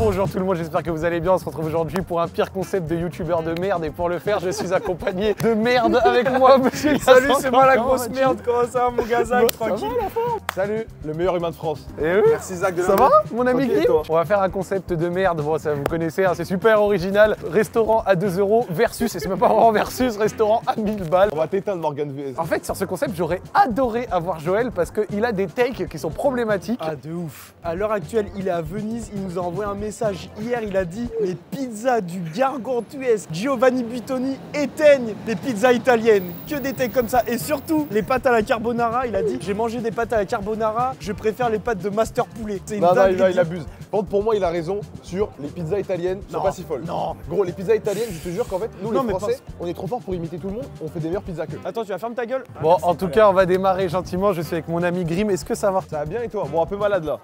Bonjour tout le monde, j'espère que vous allez bien. On se retrouve aujourd'hui pour un pire concept de youtubeur de merde. Et pour le faire, je suis accompagné de merde avec moi, monsieur. Salut, c'est moi la grosse merde. Comment ça va, mon gars Zach? Tranquille. Salut, le meilleur humain de France. Et oui. Merci Zach de Ça va, mon ami Guy? toi. On va faire un concept de merde. Bon, ça vous connaissez, hein, c'est super original. Restaurant à 2 € versus, et c'est même pas vraiment versus, restaurant à 1000 balles. On va t'éteindre Morgan VS. En fait, sur ce concept, j'aurais adoré avoir Joël parce qu'il a des takes qui sont problématiques. Ah, de ouf. À l'heure actuelle, il est à Venise. Il nous a envoyé un message hier. Il a dit les pizzas du gargantuesque Giovanni Buitoni éteignent les pizzas italiennes. Que des takes comme ça. Et surtout, les pâtes à la carbonara. Il a dit j'ai mangé des pâtes à la carbonara. Je préfère les pâtes de Master Poulet. C'est une Non, dinguerie. il abuse. Par contre, pour moi, il a raison sur les pizzas italiennes, sont pas si folles. Non. Gros, les pizzas italiennes, je te jure qu'en fait, nous Non, les mais Français, on est trop forts pour imiter tout le monde, on fait des meilleures pizzas qu'eux. Attends, tu vas fermer ta gueule. Bon, en tout cas, on va démarrer gentiment. Je suis avec mon ami Grim. Est-ce que ça va? Ça va bien et toi? Bon, un peu malade là.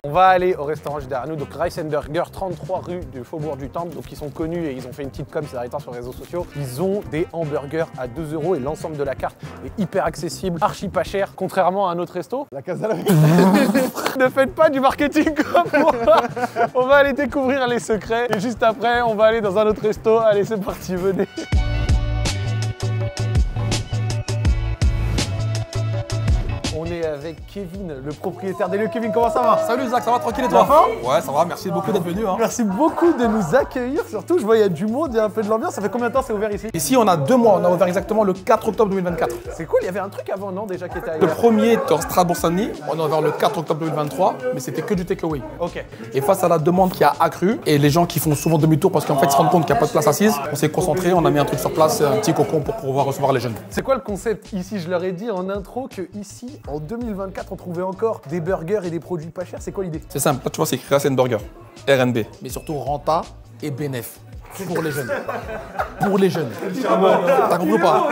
On va aller au restaurant juste derrière nous, donc Rice & Burger, 33 rue du Faubourg du Temple. Donc ils sont connus et ils ont fait une petite com ces derniers temps sur les réseaux sociaux. Ils ont des hamburgers à 2 € et l'ensemble de la carte est hyper accessible, archi pas cher, contrairement à un autre resto. La Casa la Ne faites pas du marketing comme moi. On va aller découvrir les secrets et juste après, on va aller dans un autre resto. Allez, c'est parti, venez. On est avec Kevin, le propriétaire des lieux. Kevin, comment ça va? Salut Zach, ça va tranquille et toi? Ouais, ça va, merci beaucoup d'être venu. Merci beaucoup de nous accueillir. Surtout, je vois, il y a du monde, il y a un peu de l'ambiance. Ça fait combien de temps c'est ouvert ici? Ici, on a 2 mois, on a ouvert exactement le 4 octobre 2024. C'est cool, il y avait un truc avant, non, déjà, qui était Le ailleurs? premier était en Strasbourg-Saint-Denis, on a ouvert le 4 octobre 2023, mais c'était que du takeaway. Ok. Et face à la demande qui a accru, et les gens qui font souvent demi-tour parce qu'en fait ils se rendent compte qu'il n'y a pas de place assise, on s'est concentré, on a mis un truc sur place, un petit cocon pour pouvoir recevoir les jeunes. C'est quoi le concept ici? Je leur ai dit en intro que ici, en 2024, on trouvait encore des burgers et des produits pas chers. C'est quoi l'idée? C'est simple, là tu vois c'est écrit Rice & Burger, RNB, mais surtout Renta et Benef. Pour les jeunes. Pour les jeunes. T'as compris ou pas?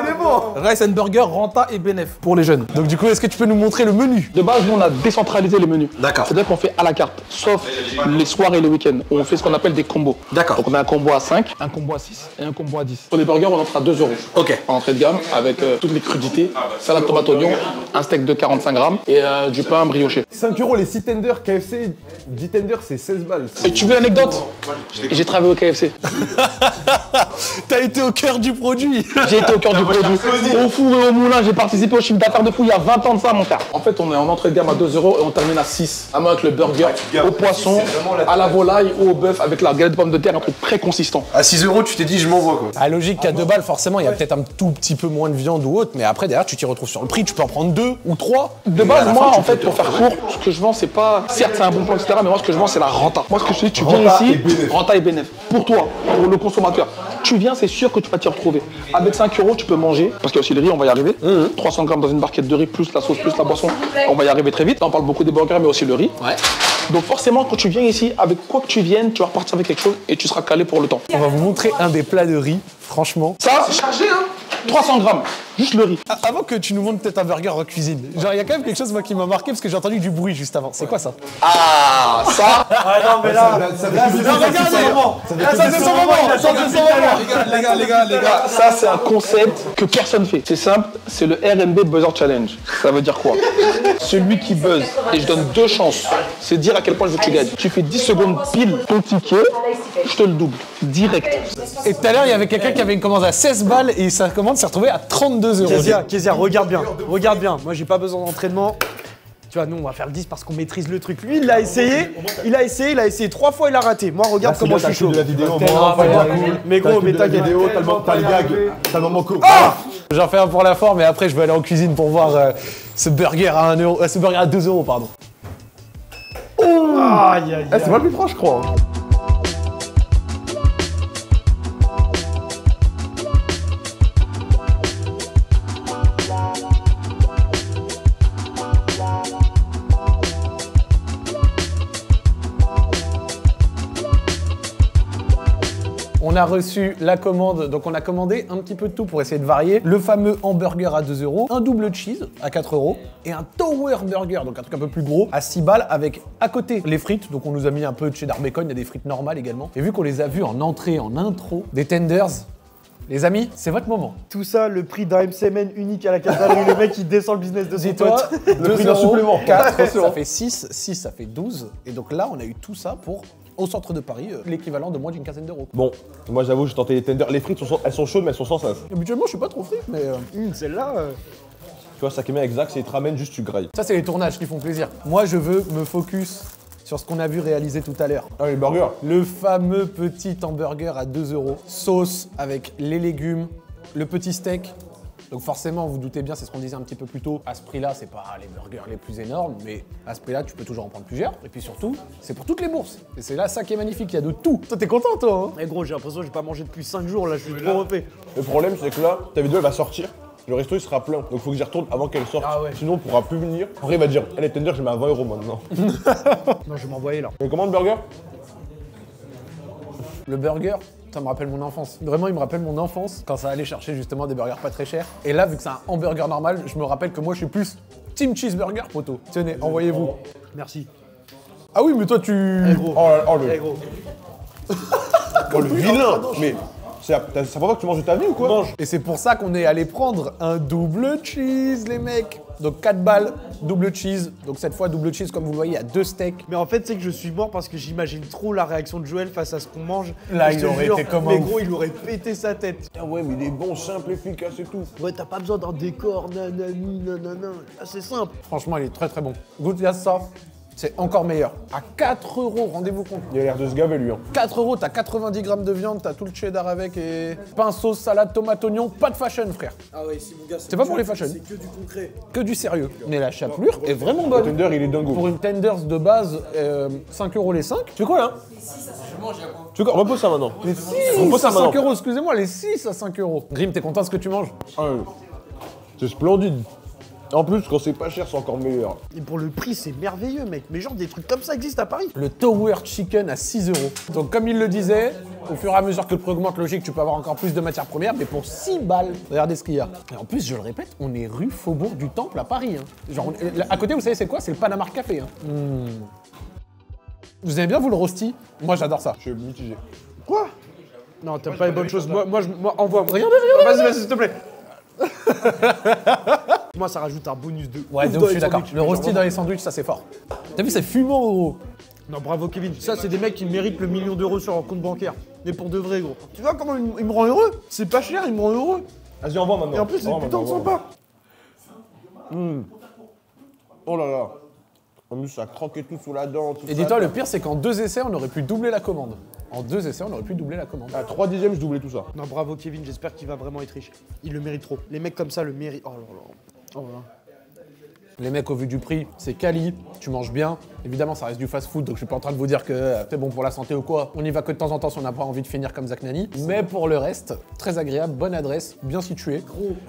Rice & Burger, Renta et Benef. Pour les jeunes. Donc du coup, est-ce que tu peux nous montrer le menu? De base, nous, on a décentralisé les menus. D'accord. C'est-à-dire qu'on fait à la carte, sauf les soirs et les week-ends, où on fait ce qu'on appelle des combos. D'accord. Donc on a un combo à 5, un combo à 6 et un combo à 10. Pour les burgers, on entre à 2 €. Ok. En entrée de gamme, avec toutes les crudités, salade tomate oignon, un steak de 45 grammes et du pain brioché. 5 € les 6 tenders KFC, 10 tenders c'est 16 balles. Et tu veux l'anecdote? J'ai travaillé au KFC. T'as été au cœur du produit. J'ai été au cœur du produit. Au four et au moulin, j'ai participé au chiffre d'affaires de fou il y a 20 ans de ça, mon frère. En fait, on est en entrée de gamme à 2 € et on termine à 6. À main avec le burger, au poisson, à la volaille ou au bœuf avec la galette de pommes de terre, un truc très consistant. À 6 €, tu t'es dit, je m'envoie quoi. À logique qu'à 2 balles, forcément, il y a peut-être un tout petit peu moins de viande ou autre, mais après, derrière, tu t'y retrouves sur le prix. Tu peux en prendre 2 ou 3. De base, moi, en fait, pour faire court, ce que je vends, c'est pas. Certes, c'est un bon plan, etc., mais moi, ce que je vends, c'est la renta. Moi, ce que je te dis, tu viens ici, renta et bénéf. Pour toi, pour le consommateur. Tu viens, c'est sûr que tu vas t'y retrouver. Avec 5 € tu peux manger, parce qu'il y a aussi le riz, on va y arriver. 300 grammes dans une barquette de riz, plus la sauce, plus la boisson, on va y arriver très vite. Là, on parle beaucoup des burgers, mais aussi le riz. Ouais. Donc forcément, quand tu viens ici, avec quoi que tu viennes, tu vas repartir avec quelque chose et tu seras calé pour le temps. On va vous montrer un des plats de riz, franchement. Ça, c'est chargé, hein. 300 grammes, juste le riz. Avant que tu nous montres peut-être un burger en cuisine, genre, il y a quand même quelque chose, moi, qui m'a marqué, parce que j'ai entendu du bruit juste avant. C'est quoi ça? Ah, ça. Ah non, mais là, Les gars, ça c'est un concept que personne fait. C'est simple, c'est le RNB Buzzer Challenge. Ça veut dire quoi? Celui qui buzz, et je donne 2 chances, c'est dire à quel point je veux que tu gagnes. Tu fais 10 secondes pile ton ticket, je te le double, direct. Et tout à l'heure, il y avait quelqu'un qui avait une commande à 16 balles et sa commande s'est retrouvée à 32 €. Kezia, regarde bien. Regarde bien. Moi, j'ai pas besoin d'entraînement. Tu vois, nous, on va faire le 10 parce qu'on maîtrise le truc. Lui, il a essayé. Il a essayé 3 fois, il a raté. Moi, regarde comment je suis chaud. de la vidéo, Mais gros, mais ta vidéo, t'as le gag, t'as le moment court. J'en fais un pour la forme et après, je vais aller en cuisine pour voir ce burger à 1 €, ce burger à 2 €, pardon. Aïe, aïe, C'est pas le plus proche, je crois. On a reçu la commande, donc on a commandé un petit peu de tout pour essayer de varier. Le fameux hamburger à 2 €, un double cheese à 4 € et un tower burger, donc un truc un peu plus gros, à 6 balles avec à côté les frites. Donc on nous a mis un peu de cheddar bacon, il y a des frites normales également. Et vu qu'on les a vus en entrée, en intro, des tenders, les amis, c'est votre moment. Tout ça, le prix d'un MCMN unique à la Catalogne. Le mec, il descend le business de son Dis-toi, pote. 2 prix d'un €, supplément. 4, ça fait 6, 6 ça fait 12. Et donc là, on a eu tout ça pour au centre de Paris, l'équivalent de moins d'une quinzaine d'euros. Bon, moi j'avoue, j'ai tenté les tenders. Les frites, elles sont chaudes, mais elles sont sans sas. Habituellement, je suis pas trop frite, mais Celle-là, Tu vois, ça qui est bien avec Zach, c'est qu'ils te ramènent juste tu grailles. ça, c'est les tournages qui font plaisir. Moi, je veux me focus sur ce qu'on a vu réaliser tout à l'heure. Ah, les burgers. Le fameux petit hamburger à 2 €, sauce avec les légumes, le petit steak. Donc forcément, vous doutez bien, c'est ce qu'on disait un petit peu plus tôt. À ce prix-là, c'est pas les burgers les plus énormes, mais à ce prix-là, tu peux toujours en prendre plusieurs. Et puis surtout, c'est pour toutes les bourses. Et c'est là ça qui est magnifique, il y a de tout. Toi, t'es content, toi, hein? eh gros, j'ai l'impression que j'ai pas mangé depuis 5 jours là, je suis trop refait. Le problème, c'est que là, ta vidéo elle va sortir. Le resto il sera plein, donc faut que j'y retourne avant qu'elle sorte. Ah ouais. Sinon on pourra plus venir. Après il va dire, les tenders je les mets à 20 € maintenant. Non, je vais m'envoyer là. Mais comment le burger? Le burger, ça me rappelle mon enfance. Vraiment, il me rappelle mon enfance quand ça allait chercher justement des burgers pas très chers. Et là, vu que c'est un hamburger normal, je me rappelle que moi, je suis plus team cheeseburger, poteau. Tenez, envoyez-vous. Merci. Ah oui, mais toi, tu... Eh gros. Eh gros. Oh, le vilain. Mais ça prend pas que tu manges de ta vie ou quoi? Mange. Et c'est pour ça qu'on est allé prendre un double cheese, les mecs. Donc 4 balles, double cheese. Donc cette fois, double cheese, comme vous le voyez, il y a 2 steaks. Mais en fait, c'est que je suis mort parce que j'imagine trop la réaction de Joël face à ce qu'on mange. Là, Et je il te aurait jure, été comme un mais ouf. gros, il aurait pété sa tête. Ah ouais, mais il est bon, simple, efficace et tout. Ouais, t'as pas besoin d'un décor, nanani, nanana. Là, c'est simple. Franchement, il est très très bon. Goûte à ça. C'est encore meilleur. À 4 €, rendez-vous compte. Il a l'air de se gaver lui. Hein. 4 €, t'as 90 grammes de viande, t'as tout le cheddar avec et pain, sauce, salade, tomate, oignon, pas de fashion, frère. Ah ouais, si mon gars, C'est pas pour les fashion. c'est que du concret. Que du sérieux. Mais la chapelure est vraiment Le bonne. tender il est dingo. Pour une tenders de base, 5 € les 5. Tu veux quoi là? Tu veux quoi? Repose ça maintenant. Les 6 Repose à ça 5 maintenant. €, excusez-moi, les 6 à 5 €. Grim, t'es content de ce que tu manges? Ah ouais. C'est splendide. En plus, quand c'est pas cher, c'est encore meilleur. Et pour le prix, c'est merveilleux, mec. Mais genre, des trucs comme ça existent à Paris. Le Tower Chicken à 6 €. Donc comme il le disait, au fur et à mesure que le prix augmente, logique, tu peux avoir encore plus de matières premières, mais pour 6 balles, regardez ce qu'il y a. Et en plus, je le répète, on est rue Faubourg du Temple à Paris. Hein. Genre, à côté, vous savez c'est quoi? C'est le Panama Café. Hein. Vous aimez bien, vous, le rosti? Moi, j'adore ça. Je suis mitigé. Quoi? Non, t'as pas les bonnes choses. Moi, envoie. Regardez, regardez. Vas-y, s'il te plaît. Moi, ça rajoute un bonus de. Ouais, ouf donc dans je suis les d'accord. sandwichs. Le rosti dans les sandwichs, ça c'est fort. T'as vu, c'est fumant, gros. Non, bravo, Kevin. Ça, c'est des mecs qui méritent le million d'euros sur leur compte bancaire. Mais pour de vrai, gros. Tu vois comment il me rend heureux? C'est pas cher, il me rend heureux. Vas-y, envoie maintenant. Et en plus, c'est Envoie putain de maintenant, sympa. Oh là là. En plus, ça croque et tout sous la dent. Tout Et ça. dis-toi, le pire, c'est qu'en 2 essais, on aurait pu doubler la commande. En 2 essais, on aurait pu doubler la commande. À 3 dixièmes, je doublais tout ça. Non, bravo, Kevin. J'espère qu'il va vraiment être riche. Il le mérite trop. Les mecs comme ça le méritent. Oh là là. Oh là là. Les mecs, au vu du prix, c'est quali, tu manges bien. Évidemment, ça reste du fast-food, donc je suis pas en train de vous dire que c'est bon pour la santé ou quoi. On y va que de temps en temps si on n'a pas envie de finir comme Zach Nani. Mais pour le reste, très agréable, bonne adresse, bien situé.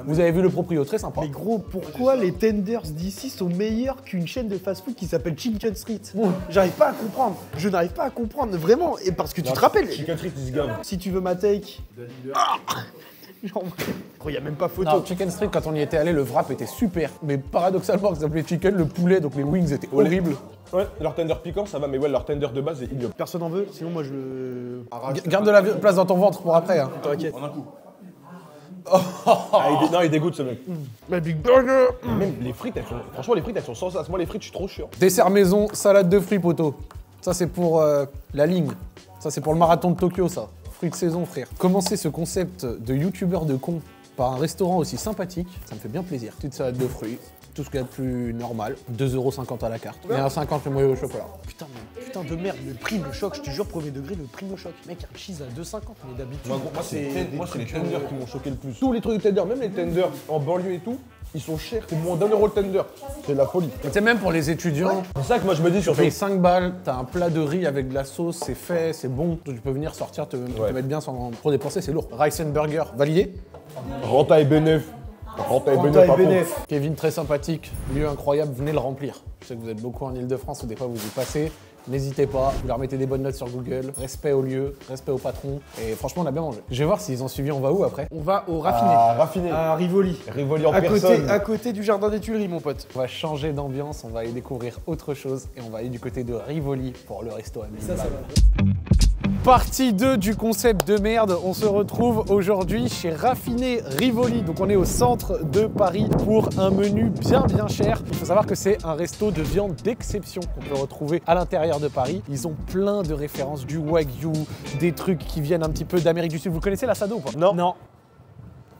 Vous avez vu le proprio, très sympa. Mais gros, pourquoi les tenders d'ici sont meilleurs qu'une chaîne de fast-food qui s'appelle Chicken Street? J'arrive pas à comprendre. Je n'arrive pas à comprendre, vraiment. Et parce que tu te rappelles, Chicken Street, il se gave. si tu veux ma take. Genre, gros, y a même pas photo. Non, Chicken Street, quand on y était allé, le wrap était super. Mais paradoxalement, ça s'appelait chicken, le poulet, donc les wings étaient horribles. Ouais, leur tender piquant, ça va, mais ouais, leur tender de base est ignoble. Personne en veut, sinon moi je. Garde de la place dans ton ventre pour après. Hein. T'inquiète. Non, il dégoûte ce mec. Ma Big Burger. Même les frites, elles sont. Franchement, les frites, elles sont sans sas. Moi, les frites, je suis trop chiant. Dessert maison, salade de fruits, poteau. Ça, c'est pour la ligne. Ça, c'est pour le marathon de Tokyo, ça. Fruits de saison, frère. Commencer ce concept de youtubeur de con par un restaurant aussi sympathique, ça me fait bien plaisir. Petite salade de fruits, tout ce qu'il y a de plus normal. 2,50 € à la carte. Et 1,50 € le moyen au chocolat. Putain, mais putain de merde, le prix me choque, je te jure, premier degré, le prix me choque. Mec, un cheese à 2,50, mais d'habitude. Moi, c'est les tenders qui m'ont choqué le plus. Tous les trucs de tenders, même les tenders en banlieue et tout, ils sont chers. C'est moins d'1 € le tender. C'est de la folie. Tu sais, même pour les étudiants, C'est ça que moi je me dis tu surtout. payes 5 balles, t'as un plat de riz avec de la sauce, c'est fait, c'est bon. Tu peux venir sortir, te mettre bien sans trop dépenser, c'est lourd. Rice and Burger, validé. Renta et bénéf. Renta et Renta bénéf. et par contre. bénéf. Kevin, très sympathique, lieu incroyable, venez le remplir. Je sais que vous êtes beaucoup en Ile-de-France, ou des fois vous y passez. N'hésitez pas, vous leur mettez des bonnes notes sur Google. Respect au lieu, respect au patron. Et franchement, on a bien mangé. Je vais voir s'ils ont suivi, on va où après? On va au raffiné. Ah, raffiné. À Rivoli. Rivoli en À personne. côté du jardin des Tuileries, mon pote. On va changer d'ambiance, on va aller découvrir autre chose et on va aller du côté de Rivoli pour le resto à 1000 balles. Partie 2 du concept de merde. On se retrouve aujourd'hui chez Raffiné Rivoli. Donc on est au centre de Paris pour un menu bien cher. Il faut savoir que c'est un resto de viande d'exception qu'on peut retrouver à l'intérieur de Paris. Ils ont plein de références, du wagyu, des trucs qui viennent un petit peu d'Amérique du Sud. Vous connaissez l'assado ou pas? Non.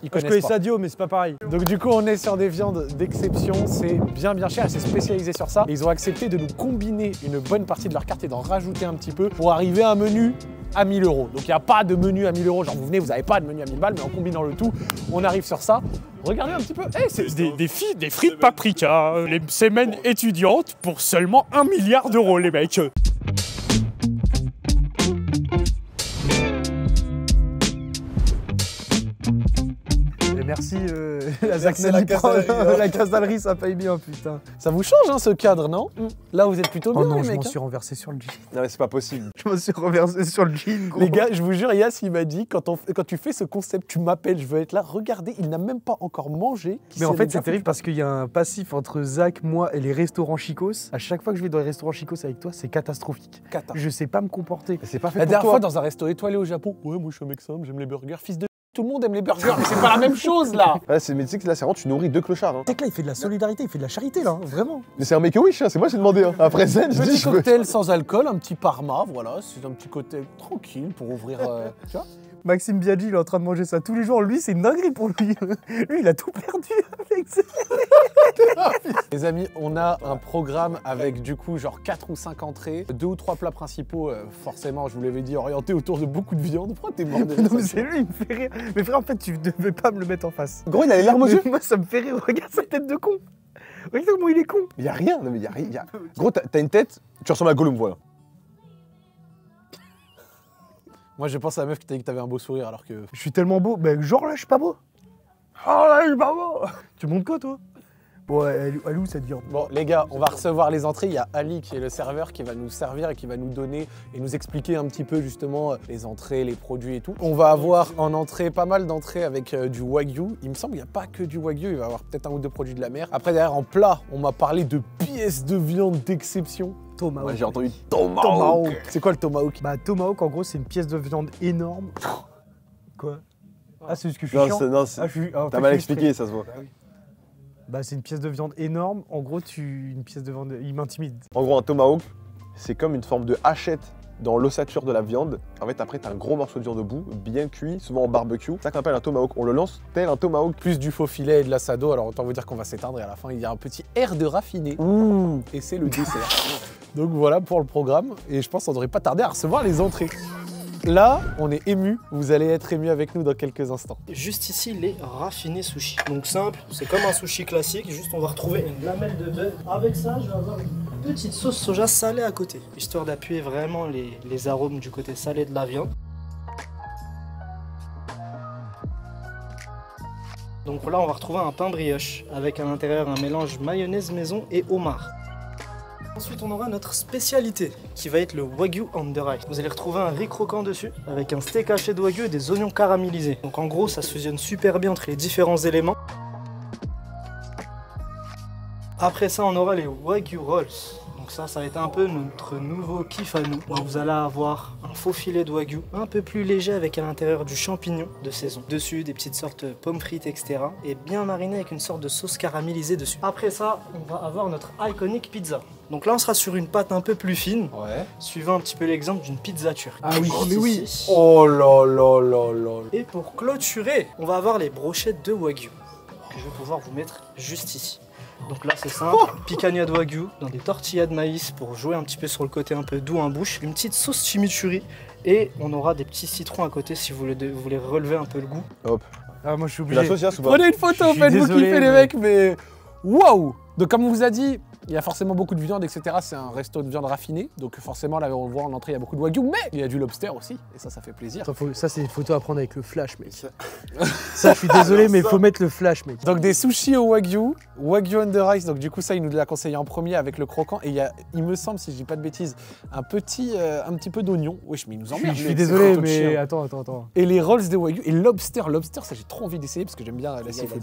Ils Je connais Sadio, mais c'est pas pareil. Donc du coup, on est sur des viandes d'exception, c'est bien cher et c'est spécialisé sur ça. Et ils ont accepté de nous combiner une bonne partie de leur carte et d'en rajouter un petit peu pour arriver à un menu à 1000 €. Donc il n'y a pas de menu à 1000 €, genre vous venez, vous n'avez pas de menu à 1000 balles, mais en combinant le tout, on arrive sur ça. Regardez un petit peu, c'est Des frites paprika, les semaines étudiantes pour seulement 1 milliard d'euros, les mecs. Merci, la casalerie, ça paye bien, putain. Ça vous change hein, ce cadre, non? Là, vous êtes plutôt bien, non, les je mecs. m'en suis renversé sur le jean. Non, mais c'est pas possible. Je me suis renversé sur le jean, gros. Les gars, je vous jure, Yass, il m'a dit, quand tu fais ce concept, tu m'appelles, je veux être là. Regardez, il n'a même pas encore mangé. Mais en fait, c'est terrible parce qu'il y a un passif entre Zach, moi et les restaurants chicos. À chaque fois que je vais dans les restaurants chicos avec toi, c'est catastrophique. Je sais pas me comporter. C'est pas fait La pour dernière toi. fois, dans un resto étoilé au Japon, ouais, moi je suis un mec simple, j'aime les burgers. Fils de tout le monde aime les burgers, mais c'est pas la même chose là. Ouais, mais tu sais que là, c'est vraiment, tu nourris deux clochards. Hein. Tu sais que là, il fait de la solidarité, il fait de la charité, là, vraiment. Mais c'est un make a wish, hein. C'est moi qui ai demandé. Hein. Après Zen, je dis, Petit je veux. cocktail sans alcool, un petit parma, voilà, c'est un petit cocktail tranquille pour ouvrir. Tu vois. Maxime Biaggi, il est en train de manger ça tous les jours. Lui, c'est une dinguerie pour lui. Lui, il a tout perdu avec ça. Les amis, on a un programme avec du coup genre 4 ou 5 entrées, 2 ou 3 plats principaux, forcément, je vous l'avais dit, orientés autour de beaucoup de viande. Pourquoi t'es mort déjà? Non, mais c'est lui, il me fait rire. Mais frère, en fait, tu devais pas me le mettre en face. Gros, il a les larmes aux yeux. Moi, ça me fait rire. Regarde sa tête de con. Regarde comment il est con. Mais y a rien. Non, mais y a rien. Gros, t'as une tête, tu ressembles à Gollum, voilà. Moi, je pense à la meuf qui t'a dit que t'avais un beau sourire alors que. Je suis tellement beau. Ben, genre là, je suis pas beau. Oh là, je suis pas beau. Tu montes quoi, toi? Bon, elle est où cette viande? Bon, les gars, on va recevoir les entrées. Il y a Ali qui est le serveur qui va nous servir et qui va nous donner et nous expliquer un petit peu justement les entrées, les produits et tout. On va avoir en entrée pas mal d'entrées avec du wagyu. Il me semble qu'il n'y a pas que du wagyu, il va y avoir peut-être un ou deux produits de la mer. Après, derrière, en plat, on m'a parlé de pièces de viande d'exception. Tomahawk. Ouais, j'ai entendu Tomahawk. C'est quoi le tomahawk? Bah, tomahawk, en gros, c'est une pièce de viande énorme. Quoi? Ah, c'est juste que je suis Non, chiant. non, Ah, en t'as fait, mal je suis expliqué, ça se voit. Bah, c'est une pièce de viande énorme. En gros, une pièce de viande, il m'intimide. En gros, un tomahawk, c'est comme une forme de hachette dans l'ossature de la viande. En fait, après, t'as un gros morceau de viande au bout, bien cuit, souvent en barbecue. C'est ça qu'on appelle un tomahawk. On le lance tel un tomahawk. Plus du faux filet et de l'assado, alors autant vous dire qu'on va s'éteindre et à la fin, il y a un petit air de raffiné. Ouh. Et c'est le dessert. Donc voilà pour le programme. Et je pense qu'on devrait pas tarder à recevoir les entrées. Là, on est ému. Vous allez être ému avec nous dans quelques instants. Juste ici, les raffinés sushi. Donc simple, c'est comme un sushi classique, juste on va retrouver une lamelle de bœuf. Avec ça, je vais avoir une petite sauce soja salée à côté, histoire d'appuyer vraiment les arômes du côté salé de la viande. Donc là, on va retrouver un pain brioche, avec à l'intérieur un mélange mayonnaise maison et homard. Ensuite, on aura notre spécialité, qui va être le Wagyu Under Ice. Vous allez retrouver un riz croquant dessus, avec un steak haché de Wagyu et des oignons caramélisés. Donc en gros, ça se fusionne super bien entre les différents éléments. Après ça, on aura les Wagyu Rolls. Donc ça va être un peu notre nouveau kiff à nous. Donc vous allez avoir un faux filet de Wagyu, un peu plus léger avec à l'intérieur du champignon de saison. Dessus, des petites sortes de pommes frites, etc. Et bien mariné avec une sorte de sauce caramélisée dessus. Après ça, on va avoir notre Iconic Pizza. Donc là, on sera sur une pâte un peu plus fine, suivant un petit peu l'exemple d'une pizza turque. Ah oui, mais oui. Oh là là là là. Et pour clôturer, on va avoir les brochettes de Wagyu, que je vais pouvoir vous mettre juste ici. Donc là, c'est simple, picanha de Wagyu dans des tortillas de maïs pour jouer un petit peu sur le côté un peu doux en bouche, une petite sauce chimichurri et on aura des petits citrons à côté si vous voulez relever un peu le goût. Hop. Ah, moi, je suis Tu la obligé. sauce, Yass, ou pas? Prenez une photo, Je suis faites-vous désolé, kiffer les mais- mecs, mais waouh! Donc comme on vous a dit, il y a forcément beaucoup de viande, etc. C'est un resto de viande raffinée, donc forcément là on le voit en entrée, il y a beaucoup de wagyu, mais il y a du lobster aussi, et ça fait plaisir. Ça, c'est une photo à prendre avec le flash, mec. Ça, je suis désolé, mais il faut mettre le flash, mec. Donc des sushis au wagyu, wagyu under ice, donc du coup ça il nous l'a conseillé en premier avec le croquant, et il me semble, si je dis pas de bêtises, un petit peu d'oignon. Wesh, mais il nous emmerde. Je suis mec, désolé, c'est photo de mais chien. attends. Et les rolls de wagyu, et lobster, ça j'ai trop envie d'essayer parce que j'aime bien la seafood.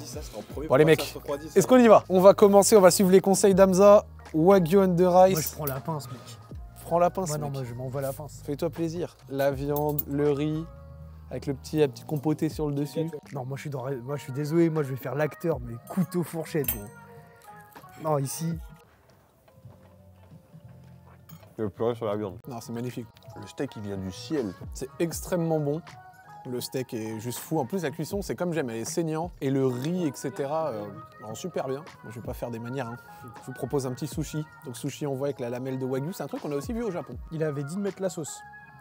Bon les mecs, est-ce qu'on y va? On va commencer, on va suivre les conseils d'Hamza. Wagyu under Moi, ice. je prends la pince, mec. Prends la pince. Ouais, non, mec. moi je m'envoie la pince. Fais-toi plaisir. La viande, le riz, avec la petite compoté sur le dessus. Non, moi je suis désolé, moi je vais faire l'acteur, mais couteau fourchette, gros. Non, ici. Le pleurer sur la viande. Non, c'est magnifique. Le steak, il vient du ciel. C'est extrêmement bon. Le steak est juste fou. En plus, la cuisson, c'est comme j'aime, elle est saignante. Et le riz, etc., rend super bien. Bon, je vais pas faire des manières. Hein. Je vous propose un petit sushi. Donc sushi, on voit avec la lamelle de wagyu. C'est un truc qu'on a aussi vu au Japon. Il avait dit de mettre la sauce.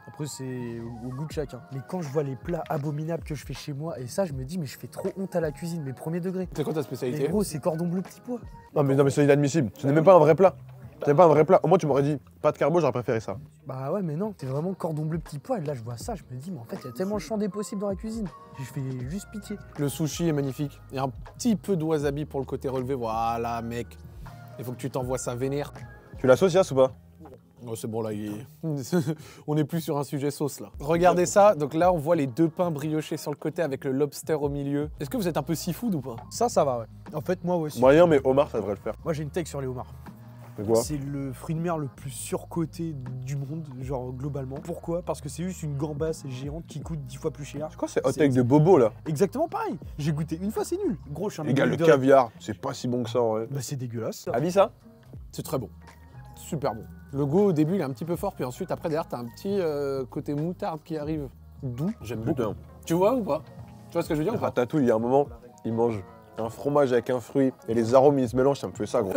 Après, c'est au goût de chacun. Mais quand je vois les plats abominables que je fais chez moi, et ça, je me dis, mais je fais trop honte à la cuisine, mais premier degré. C'est quoi ta Mais spécialité? gros, c'est cordon bleu petit pois. Non, mais c'est inadmissible. Ce n'est même pas un vrai plat. Ce n'est pas un vrai plat. Au moins, tu m'aurais dit pâte carbo, j'aurais préféré ça. Bah ouais, mais non, c'est vraiment cordon bleu petit pois. Et là, je vois ça, je me dis, mais en fait, il y a tellement de champ des possibles dans la cuisine. Je fais juste pitié. Le sushi est magnifique. Il y a un petit peu de wasabi pour le côté relevé. Voilà, mec. Il faut que tu t'envoies ça vénère. Tu la saucias ou pas? Oh, c'est bon, là, on n'est plus sur un sujet sauce, là. Regardez ça. Donc là, on voit les deux pains briochés sur le côté avec le lobster au milieu. Est-ce que vous êtes un peu seafood ou pas? Ça va, ouais. En fait, moi aussi. Moyen, mais homard, ça devrait le faire. Moi, j'ai une take sur les homards. Mais quoi? C'est le fruit de mer le plus surcoté du monde, genre globalement. Pourquoi? Parce que c'est juste une gambasse géante qui coûte 10 fois plus cher. C'est quoi ces hot take de bobo là? Exactement pareil. J'ai goûté une fois, c'est nul. Gros, je suis un Les gars, le mec de- caviar, c'est pas si bon que ça en vrai. Bah, c'est dégueulasse. Avis ça? C'est très bon. Super bon. Le goût, au début, il est un petit peu fort. Puis ensuite, après, derrière, t'as un petit côté moutarde qui arrive. Doux. J'aime beaucoup. Putain. Tu vois ou pas? Tu vois ce que je veux dire ou pas? Ratatouille, il y a un moment, il mange un fromage avec un fruit et les arômes ils se mélangent, ça me fait ça gros.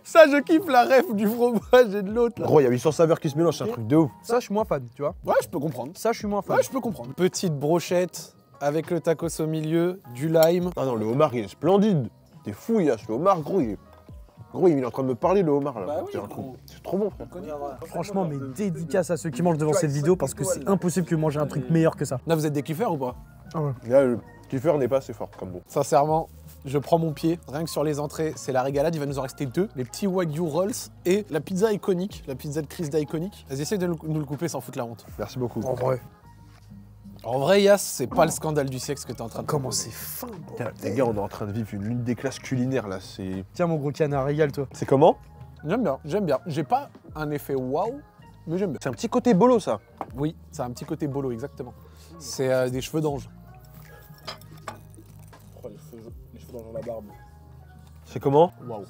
Ça, je kiffe la ref du fromage et de l'autre, là. Gros, il y a 800 saveurs qui se mélangent, c'est un truc de ouf. Ça, je suis moins fan, tu vois. Ouais, je peux comprendre. Ça, je suis moins fan. Ouais, je peux comprendre. Petite brochette avec le tacos au milieu, du lime. Ah non, le homard il est splendide. T'es fou, Yass, le homard gros, il est en train de me parler le homard là. Bah oui, C'est un gros. coup. C'est trop bon frère. Franchement, mais dédicace à ceux qui mangent devant cette vidéo parce que c'est impossible que manger un truc meilleur que ça. Là, vous êtes des kiffeurs ou pas? Là, le kiffer n'est pas assez fort comme bon. Sincèrement, je prends mon pied. Rien que sur les entrées, c'est la régalade. Il va nous en rester deux. Les petits Wagyu Rolls et la pizza iconique, la pizza de Chris d'Iconic. Vas-y, essaye de nous le couper sans foutre la honte. Merci beaucoup. En vrai. En vrai, Yass, c'est pas le scandale du siècle ce que t'es en train de Comment proposer. c'est fin, bro. Putain, les gars, on est en train de vivre une lune des classes culinaires là, c'est. Tiens, mon gros canard, régale-toi. C'est comment? J'aime bien, j'aime bien. J'ai pas un effet waouh, mais j'aime bien. C'est un petit côté bolo ça. Oui, ça a un petit côté bolo, exactement. C'est des cheveux d'ange. Oh, les cheveux dans la barbe. C'est comment? Waouh.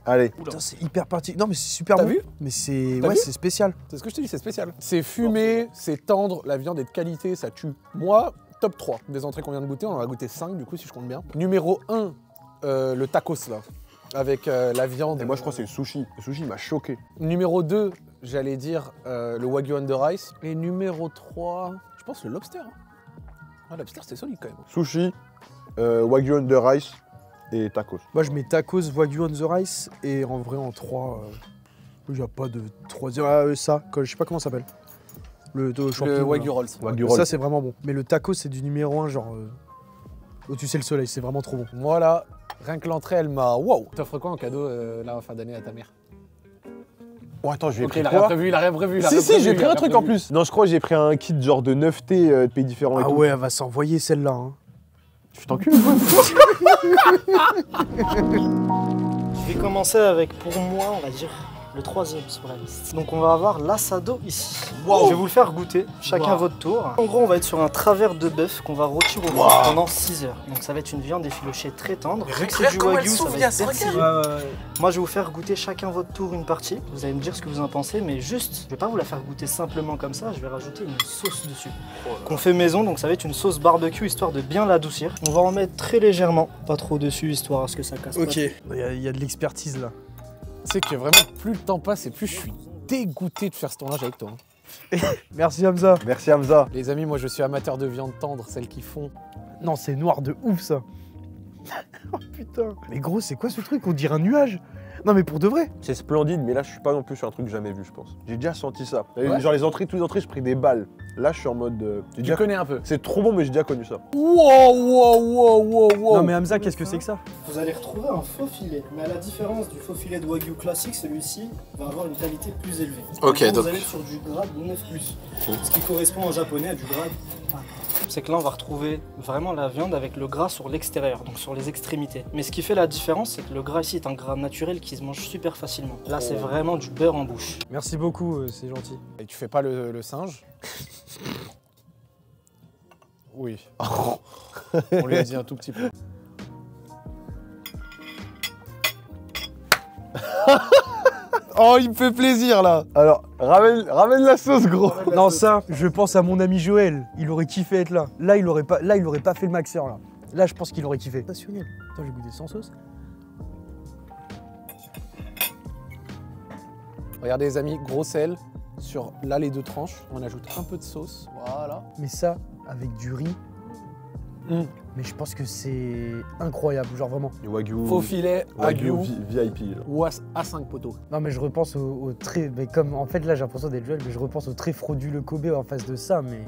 Allez. Putain, c'est hyper parti. Non, mais c'est super T'as bon. vu? Mais c'est. T'as Ouais, vu c'est spécial. C'est ce que je te dis, c'est spécial. C'est fumé, c'est tendre, la viande est de qualité, ça tue. Moi, top 3 des entrées qu'on vient de goûter, on en a goûté 5 du coup si je compte bien. Numéro 1, le tacos là, avec la viande. Et moi je crois que c'est le sushi. Le sushi il m'a choqué. Numéro 2, j'allais dire le Wagyu Under Ice. Et numéro 3, je pense le lobster. Hein. Ah, le lobster c'était solide quand même. Sushi, Wagyu Under Rice et tacos. Moi, je mets tacos, Wagyu on the rice et en vrai, en 3, il n'y a pas de 3. Ah, ça, je sais pas comment ça s'appelle. Le champignon. Le là. Wagyu Rolls. Wagyu Roll. Ça, c'est vraiment bon. Mais le tacos, c'est du numéro 1, genre. Au-dessus, c'est le soleil, c'est vraiment trop bon. Voilà, rien que l'entrée elle m'a... Wow. T'offres quoi en cadeau là en fin d'année à ta mère? Oh attends, j'ai Ok, pris il a rien quoi? prévu, il a rien prévu. Si, j'ai pris un truc en plus. Non, je crois que j'ai pris un kit genre de 9 thés de pays différents et Ah tout. ouais, elle va s'envoyer celle-là. Hein. Tu t'encules ou quoi? Je vais commencer avec, pour moi, on va dire, le 3e sur la liste. Donc on va avoir l'assado ici. Je vais vous le faire goûter, chacun votre tour. En gros, on va être sur un travers de bœuf qu'on va rôtir au four pendant 6 heures. Donc ça va être une viande effilochée très tendre. Vu que c'est du wagyu, ça va être persillé. Moi, je vais vous faire goûter chacun votre tour une partie. Vous allez me dire ce que vous en pensez, mais juste, je vais pas vous la faire goûter simplement comme ça. Je vais rajouter une sauce dessus qu'on fait maison. Donc ça va être une sauce barbecue histoire de bien l'adoucir. On va en mettre très légèrement, pas trop dessus, histoire à ce que ça casse pas. Il y a de l'expertise là. Tu sais que vraiment, plus le temps passe et plus je suis dégoûté de faire ce tournage avec toi. Hein. Merci Hamza. Merci Hamza. Les amis, moi je suis amateur de viande tendre, celles qui font. Non, c'est noir de ouf ça. Oh putain. Mais gros, c'est quoi ce truc? On dirait un nuage. Non, mais pour de vrai. C'est splendide, mais là je suis pas non plus sur un truc jamais vu, je pense. J'ai déjà senti ça. Ouais. Genre les entrées, toutes les entrées, je pris des balles. Là je suis en mode. J'ai Tu déjà... connais un peu. C'est trop bon, mais j'ai déjà connu ça. Wow. Non, mais Hamza, qu'est-ce que c'est que ça? Vous allez retrouver un faux filet, mais à la différence du faux filet de wagyu classique, celui-ci va avoir une qualité plus élevée. Ok, Donc donc- vous allez sur du grade 9+, ce qui correspond en japonais à du grade 1. c'est que là on va retrouver vraiment la viande avec le gras sur l'extérieur, donc sur les extrémités. Mais ce qui fait la différence, c'est que le gras ici est un gras naturel qui se mange super facilement. Là c'est vraiment du beurre en bouche. Merci beaucoup, c'est gentil. Et tu fais pas le singe? Oui. On lui a dit un tout petit peu. Oh, il me fait plaisir là. Alors, ramène la sauce, gros. Non, ça, je pense à mon ami Joël. Il aurait kiffé être là. Là, il aurait pas fait le maxeur là. Là, je pense qu'il aurait kiffé. Passionnel. Attends, j'ai goûté sans sauce. Regardez les amis, gros sel sur là les 2 tranches. On ajoute un peu de sauce. Voilà. Mais ça, avec du riz. Mais je pense que c'est incroyable, genre vraiment. Du wagyu. Faux filet, Wagyu wagyu VIP. Genre. ou A5 poteaux. Non, mais je repense au très. Mais comme en fait là, j'ai l'impression d'être Joël, mais je repense au très frauduleux Kobe en face de ça. Mais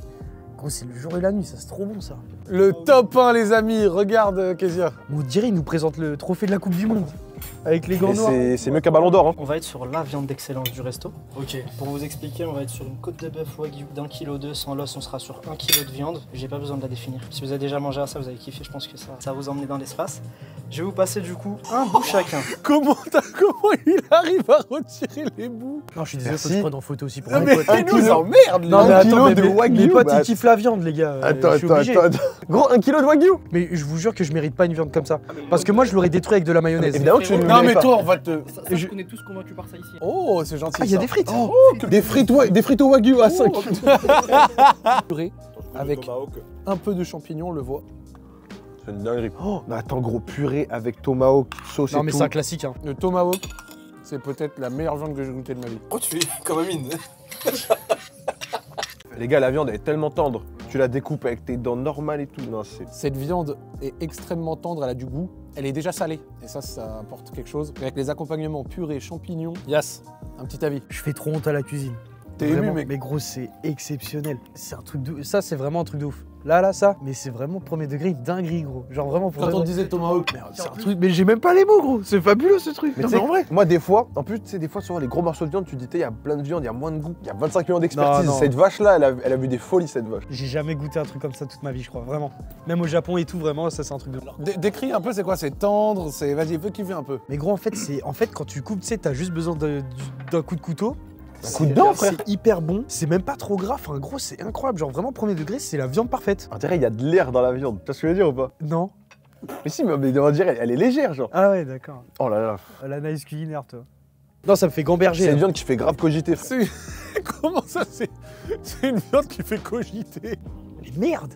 gros, c'est le jour et la nuit, ça c'est trop bon ça. Le top 1 les amis, regarde Kezia. On dirait il nous présente le trophée de la Coupe du Monde. Avec les gants Et noirs. c'est mieux qu'un ballon d'or. Hein. On va être sur la viande d'excellence du resto. Ok, pour vous expliquer, on va être sur une côte de bœuf wagyu d'1,2 kg sans l'os, on sera sur 1 kg de viande. J'ai pas besoin de la définir. Si vous avez déjà mangé à ça, vous avez kiffé, je pense que ça va vous emmener dans l'espace. Je vais vous passer du coup un bout chacun. Comment il arrive à retirer les bouts? Non, je suis désolé, faut que Merci. je prenne en photo aussi pour Non mes mais potes. il nous emmerde Non, mais Un kilo attends, de wagyu, mes potes, bah, ils kiffent la viande, les gars. Attends, je suis obligé. Gros, 1 kilo de wagyu. Mais je vous jure que je mérite pas une viande comme ça. Parce que moi, je l'aurais détruit avec de la mayonnaise. Évidemment que tu ne Non mais pas. toi on va te... Ça, Et je- on est tous convaincus par ça ici. Oh c'est gentil. Ah, il y a ça. des frites. Des frites au wagyu à 5. Purée avec un peu de champignons, on le voit. C'est une dinguerie. Oh, mais attends, gros, purée avec tomahawk, sauce Non, et mais tout. c'est un classique. Hein. Le tomahawk, c'est peut-être la meilleure viande que j'ai goûtée de ma vie. Pourquoi tu fais comme Amine? Les gars, la viande elle est tellement tendre. Tu la découpes avec tes dents normales et tout. Non, c'est. Cette viande est extrêmement tendre, elle a du goût. Elle est déjà salée. Et ça apporte quelque chose. Avec les accompagnements purée, champignons. Yas, un petit avis. Je fais trop honte à la cuisine. T'es ému, Vraiment, mec. mais gros, c'est exceptionnel. C'est un truc de... Ça, c'est vraiment un truc de ouf. Là, ça. Mais c'est vraiment premier degré, une dinguerie, gros. Genre vraiment pour... Quand on disait tomahawk, C'est un truc... Mais j'ai même pas les mots, gros. C'est fabuleux, ce truc. Mais Non, tu sais, en vrai. moi, des fois, en plus, tu sais, des fois, sur les gros morceaux de viande, tu te dis, il y a plein de viande, il y a moins de goût, il y a 25 millions d'expertise. Non, non. Cette vache-là, elle a vu des folies, cette vache. J'ai jamais goûté un truc comme ça toute ma vie, je crois. Vraiment. Même au Japon et tout, vraiment, ça, c'est un truc de... Décris un peu c'est quoi, c'est tendre, c'est... Vas-y, fais kiffer un peu. Mais gros, en fait, quand tu coupes, tu sais, t'as juste besoin d'un coup de couteau. Un coup de dent, frère. C'est hyper bon. C'est même pas trop gras. Enfin, gros, c'est incroyable. Genre, vraiment, premier degré, c'est la viande parfaite. On dirait il y a de l'air dans la viande. Tu vois ce que je veux dire ou pas? Non. Mais si, mais on dirait elle est légère, genre. Ah ouais, d'accord. Oh là là. La nice culinaire, toi. Non, ça me fait gamberger. C'est là. une viande qui fait grave cogiter, frère. Comment ça, c'est une viande qui fait cogiter? Mais merde.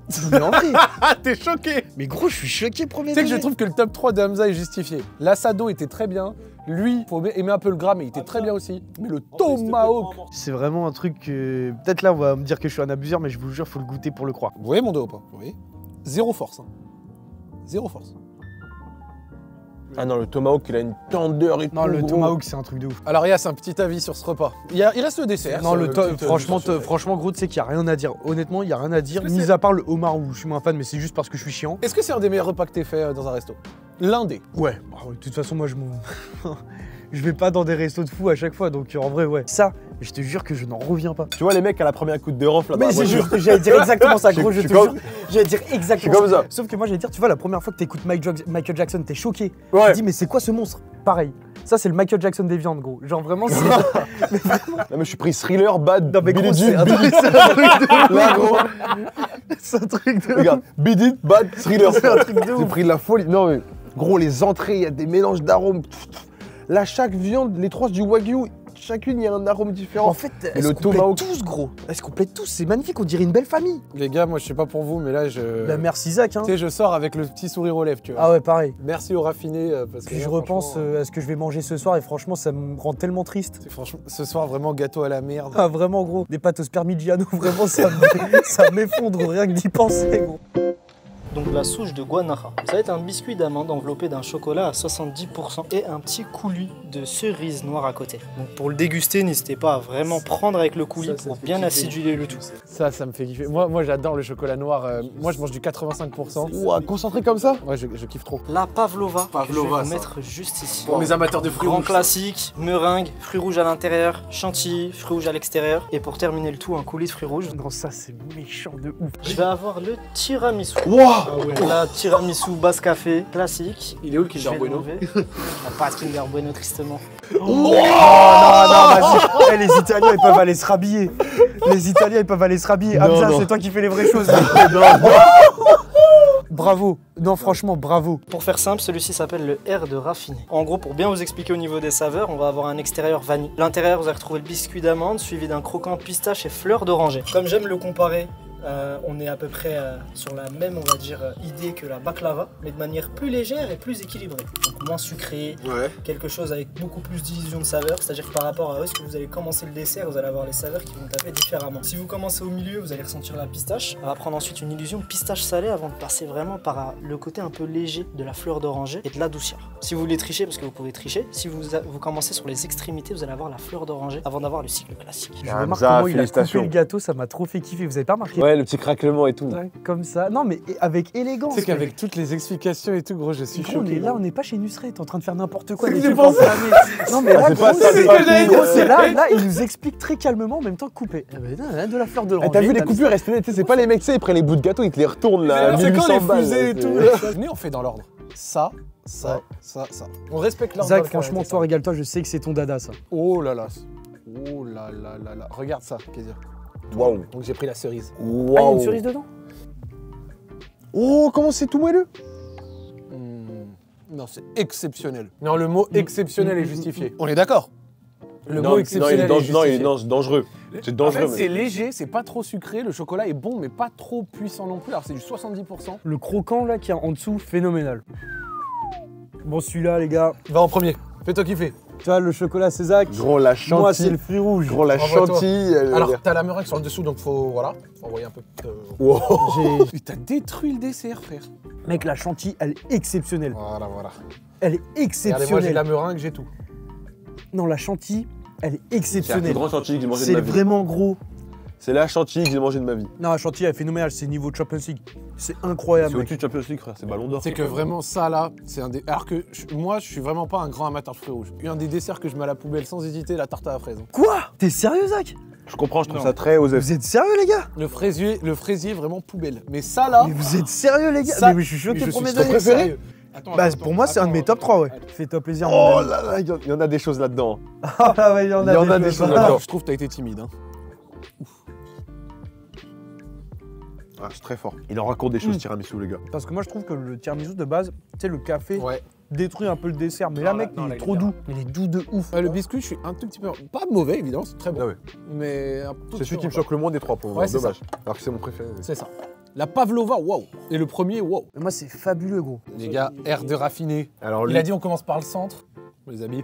Non, mais en vrai. Ah, t'es choqué! Mais gros, je suis choqué, premier Tu sais que je degré. trouve que le top 3 de Hamza est justifié. L'asado était très bien. Lui, faut aimer un peu le gras, mais il était très bien aussi. Mais le tomahawk... C'est vraiment un truc que... Peut-être là, on va me dire que je suis un abuseur, mais je vous jure, faut le goûter pour le croire. Vous voyez mon dos ou pas? Vous voyez? Zéro force. Hein. Zéro force. Ah non, le tomahawk, il a une tendeur et tout. Non, le gros. tomahawk, c'est un truc de ouf. Alors, Yas, un petit avis sur ce repas. Il reste le dessert. Non, ça, le petit, franchement, gros, tu sais qu'il n'y a rien à dire. Honnêtement, il n'y a rien à dire, Est-ce que mis c'est- à part le homard où je suis moins fan, mais c'est juste parce que je suis chiant. Est-ce que c'est un des meilleurs repas que t'aies fait dans un resto? L'un des. Ouais. Bah ouais, de toute façon, moi, je m'en... je vais pas dans des restos de fous à chaque fois, donc en vrai, ouais. Ça, je te jure que je n'en reviens pas. Tu vois les mecs à la première coup de rof là dans Mais la c'est voiture. juste, j'allais dire exactement ça, gros, je te suis comme- jure. J'allais dire Je suis exactement comme ça. Sauf que moi, j'allais dire, tu vois, la première fois que t'écoutes Michael Jackson, t'es choqué. Ouais. Tu te dis, mais c'est quoi ce monstre? Pareil. Ça, c'est le Michael Jackson des viandes, gros. Genre vraiment, c'est. Non mais je suis pris Thriller, Bad, Non, mais gros, Billie c'est Jean, un Billie- truc de Là gros, C'est un truc de regarde, Beat It, Bad, Thriller. C'est un truc de J'ai ouf. pris de la folie. Non mais gros, les entrées, il y a des mélanges d'arômes. Là, chaque viande, les trois du wagyu, chacune il y a un arôme différent. En fait, Et elles le se complètent tomahawk. tous, gros. Elles se complètent tous. C'est magnifique, on dirait une belle famille. Les gars, moi je sais pas pour vous, mais là je. La merci Zach, hein. Tu sais, je sors avec le petit sourire aux lèvres, tu vois. Ah ouais, pareil. Merci au raffiné parce que. Puis là, je repense franchement, à ce que je vais manger ce soir et franchement, ça me rend tellement triste. Franchement, ce soir vraiment gâteau à la merde. Ah, vraiment, gros. Des pâtes au spermigiano, vraiment, ça m'effondre rien que d'y penser, gros. donc de la souche de Guanaja. Ça va être un biscuit d'amande enveloppé d'un chocolat à 70% et un petit coulis de cerise noire à côté. Donc pour le déguster, n'hésitez pas à vraiment prendre avec le coulis pour bien aciduler le tout. Ça me fait kiffer. Moi j'adore le chocolat noir. Moi, je mange du 85%. Ouah, concentré comme ça. Ouais, je kiffe trop. La pavlova, Pavlova, je vais vous ça. mettre juste ici. Pour mes amateurs de fruits Grand rouges. classique, meringue, fruits rouges à l'intérieur, chantilly, fruits rouges à l'extérieur. Et pour terminer le tout, un coulis de fruits rouges. Non, ça c'est méchant de ouf. Je vais avoir le tiramisu. Wow. La tiramisu base café, classique. Il est où le Je Kinder vais Bueno l'enlever. Ah, pas de Kinder Bueno, tristement. Non, vas-y. Eh, les Italiens, ils peuvent aller se rhabiller. Les Italiens, ils peuvent aller se rhabiller. Hamza, c'est toi qui fais les vraies choses. Bravo. Non, franchement, bravo. Pour faire simple, celui-ci s'appelle le R de raffiné. En gros, pour bien vous expliquer au niveau des saveurs, on va avoir un extérieur vanille. L'intérieur, vous allez retrouver le biscuit d'amande suivi d'un croquant pistache et fleur d'oranger. Comme j'aime le comparer, on est à peu près sur la même, on va dire, idée que la baklava, mais de manière plus légère et plus équilibrée. Donc moins sucré, Ouais. quelque chose avec beaucoup plus d'illusion de saveurs, c'est-à-dire que par rapport à eux, ce que vous allez commencer le dessert, vous allez avoir les saveurs qui vont taper différemment. Si vous commencez au milieu, vous allez ressentir la pistache. On va prendre ensuite une illusion de pistache salée avant de passer vraiment par le côté un peu léger de la fleur d'oranger et de l'adoucir. Si vous voulez tricher, parce que vous pouvez tricher, si vous commencez sur les extrémités, vous allez avoir la fleur d'oranger avant d'avoir le cycle classique. Je remarque Hamza, comment il a coupé félicitations. le gâteau, ça m'a trop fait kiffer. Vous avez pas remarqué? Ouais, le petit craquement et tout. Comme ça. Non, mais avec élégance. Tu sais qu'avec toutes les explications et tout, gros, je suis Gros, on est choqué. là, on n'est pas chez Nusret, t'es en train de faire n'importe quoi. C'est les que j'ai trucs pensé. enflammés. Non, mais là, c'est pas gros, ça, c'est c'est pas ça. gros, c'est là, il nous explique très calmement en même temps coupé. Eh ben, non, de la fleur de Eh, t'as vu les coupures, elles se tenaient, tu sais, c'est pas les mecs, tu sais, ils prennent les bouts de gâteau, ils te les retournent là. C'est quand les 1800 balles, fusées et là, tout. c'est- Venez, on fait dans l'ordre. Ça. On respecte l'ordre. dans Zach, lequel franchement, on était, toi, ça. régale-toi, je sais que c'est ton dada, ça. Oh là là. Oh là là là là. Regarde ça, Kézir. Waouh. Donc j'ai pris la cerise. Ah, il y a une cerise dedans? Oh, comment c'est tout moelleux. Non, c'est exceptionnel. Non, le mot exceptionnel est justifié. On est d'accord? Le Non, mot non, exceptionnel il est est non, justifié. il est dangereux. C'est En dangereux. fait, c'est léger, c'est pas trop sucré, le chocolat est bon, mais pas trop puissant non plus. Alors c'est du 70%. Le croquant, là, qui est en dessous, phénoménal. Bon, celui-là, les gars, Va en premier, fais-toi kiffer. tu vois, le chocolat, c'est Zach. Gros, la chantilly. Moi, c'est le fruit rouge. Gros, la Envoie-toi. chantilly. Alors, t'as la meringue sur le dessous, donc faut, voilà, faut envoyer un peu. Wow. J'ai- T'as détruit le dessert, frère. Mec, la chantilly, elle est exceptionnelle. Voilà, voilà. Elle est Regardez, moi j'ai exceptionnelle. la meringue, j'ai tout. Non, la chantilly, elle est C'est la plus exceptionnelle. grande chantilly que j'ai mangé de C'est ma vie. vraiment gros. C'est la chantilly que j'ai mangé de ma vie. Non, la chantilly, elle est phénoménale. C'est niveau Champions League. C'est incroyable, C'est mec. au-dessus de Champions League, frère. C'est ballon d'or. C'est que vraiment ça là, c'est un des. Alors que moi je suis vraiment pas un grand amateur de fruits rouges. Un des desserts que je mets à la poubelle sans hésiter, la tarte à la fraise. Quoi? T'es sérieux, Zach? Je comprends, je trouve Non. ça très osé. Vous êtes sérieux, les gars? Le fraisier vraiment poubelle. Mais ça là. Mais vous êtes sérieux, les gars? ça, Mais je suis choqué je pour suis mes très amis. préféré. sérieux. Attends, Bah, attends, pour moi, c'est un de mes top 3, ouais. Fais-toi plaisir, mon Oh ami. là là, il y en a des choses là-dedans. Ah là, ouais, il y en a des choses choses. là-dedans. Je trouve que t'as été timide. Hein. Ah, c'est très fort. Il en raconte des choses, tiramisu, les gars. Parce que moi, je trouve que le tiramisu de base, tu sais, le café Ouais. détruit un peu le dessert. Mais là, Non, mec, là, il là, est il trop est doux. Il est doux de ouf. Le biscuit, je suis un tout petit peu. Pas mauvais évidemment, c'est très bon. Ah ouais. Mais un tout C'est celui qui me choque. choque le moins des trois pour moi. Ouais, c'est Dommage. Alors que c'est mon préféré. C'est ça. La pavlova, waouh. Et le premier, waouh. Mais moi, c'est fabuleux, gros. Les gars, air de raffiné. Alors, Il a dit on commence par le centre, les amis.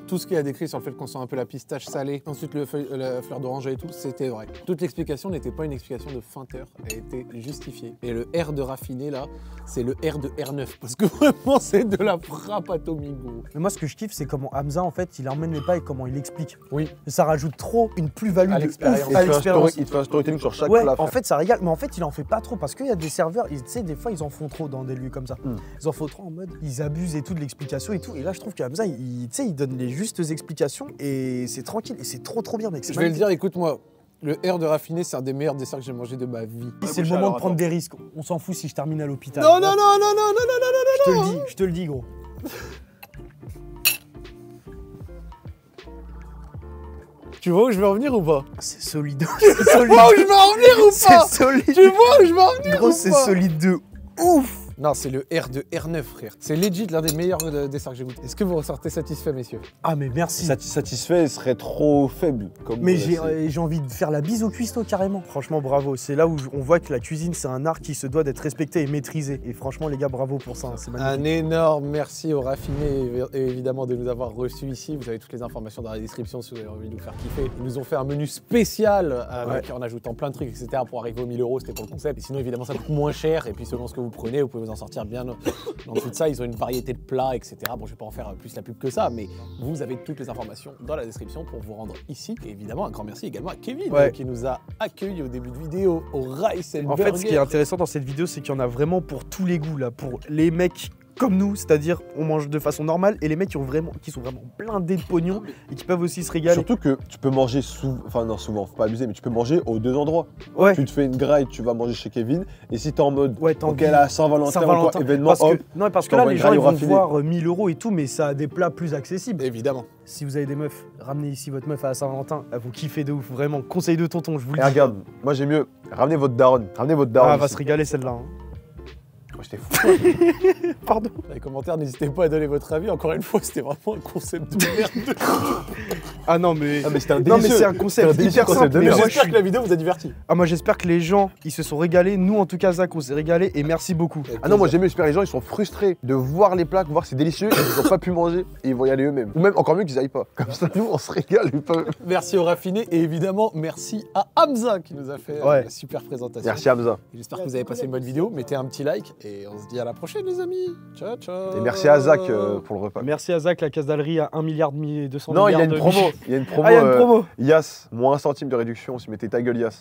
Tout ce qu'il a décrit sur le fait qu'on sent un peu la pistache salée, ensuite la fleur d'oranger et tout, c'était vrai. Toute l'explication n'était pas une explication de feinteur, elle était justifiée. Et le R de raffiné là, c'est le R de R9, parce que vraiment c'est de la frappe atomique, gros. Mais moi, ce que je kiffe, c'est comment Hamza, en fait, il emmène les pas et comment il explique. Oui. Ça rajoute trop une plus-value À de l'expérience. ouf à l'expérience. il te fait un storytelling sur chaque Ouais, plat. en frère. fait, ça régale. Mais en fait, il en fait pas trop parce qu'il y a des serveurs, tu sais, des fois, ils en font trop dans des lieux comme ça. Ils en font trop en mode, ils abusent et tout de l'explication et tout. Et là, je trouve que Hamza, tu sais, il donne les justes explications et c'est tranquille et c'est trop bien, mec. Je vais le dire, écoute-moi, le R de raffiné, c'est un des meilleurs desserts que j'ai mangé de ma vie. C'est le moment de prendre des risques. On s'en fout si je termine à l'hôpital. Non, non, non, non, non, non, non, non, non, non. Je te le dis, gros. Tu vois où je veux en venir ou pas? C'est solide. C'est Tu solide. vois où je veux en venir ou C'est pas? solide. Tu vois où je veux en venir Gros, ou c'est pas? solide de ouf. Non, c'est le R de R9, frère. C'est legit l'un des meilleurs desserts que j'ai goûté. Est-ce que vous ressortez satisfait, messieurs? Ah mais merci. Satisfait serait trop faible. Comme Mais j'ai envie de faire la bise au cuistot carrément. Franchement, bravo. C'est là où on voit que la cuisine, c'est un art qui se doit d'être respecté et maîtrisé. Et franchement, les gars, bravo pour ça. C'est magnifique. Un énorme merci au raffiné et évidemment de nous avoir reçus ici. Vous avez toutes les informations dans la description si vous avez envie de nous faire kiffer. Ils nous ont fait un menu spécial en ajoutant plein de trucs, etc. pour arriver aux 1000 €. C'était pour le concept. Et sinon, évidemment, ça coûte moins cher. Et puis, selon ce que vous prenez, vous pouvez vous en sortir bien en dessous de ça. Ils ont une variété de plats, etc. Bon, je vais pas en faire plus la pub que ça, mais vous avez toutes les informations dans la description pour vous rendre ici. Et évidemment, un grand merci également à Kevin qui nous a accueillis au début de vidéo au Rice and En fait, ce qui est intéressant dans cette vidéo, c'est qu'il y en a vraiment pour tous les goûts là, pour les mecs comme nous, c'est-à-dire on mange de façon normale, et les mecs qui sont vraiment blindés de pognon et qui peuvent aussi se régaler. Surtout que tu peux manger souvent, faut pas abuser, mais tu peux manger aux deux endroits. Ouais. Tu te fais une graille, tu vas manger chez Kevin, et si t'es en mode ok, là, Saint-Valentin, encore événement, parce que là, les gens ils vont voir 1000 € et tout, mais ça a des plats plus accessibles. Évidemment. Si vous avez des meufs, ramenez ici votre meuf à Saint-Valentin, elle vous kiffez de ouf, vraiment. Conseil de tonton, je vous le dis. Et regarde, moi j'ai mieux, ramenez votre daronne. Ah, elle va se régaler celle-là. Hein. Oh, j'étais fou. Pardon. Dans les commentaires, n'hésitez pas à donner votre avis. Encore une fois, c'était vraiment un concept de merde. Ah non, mais c'était un non, mais c'est un concept hyper simple. Mais j'espère que la vidéo vous a diverti. Ah, moi j'espère que les gens ils se sont régalés. Nous en tout cas, Zach, on s'est régalé et merci beaucoup. Ah non, moi j'aime mieux, j'espère que les gens ils sont frustrés de voir les plats, voir que c'est délicieux et qu'ils n'ont pas pu manger et ils vont y aller eux-mêmes. Ou même encore mieux qu'ils aillent pas. Comme ça, nous on se régale. Merci au raffiné et évidemment merci à Hamza qui nous a fait la super présentation. Merci Hamza. J'espère que vous avez passé une bonne vidéo. Mettez un petit like et on se dit à la prochaine les amis. Ciao ciao. Et merci à Zach pour le repas. Merci à Zach, la Casadalerie à 1 milliard 200 non, milliards. Non, il y a une promo. Il y a une promo. Ah, il y a une promo. Yas, moins 1 centime de réduction si vous mettez ta gueule Yas.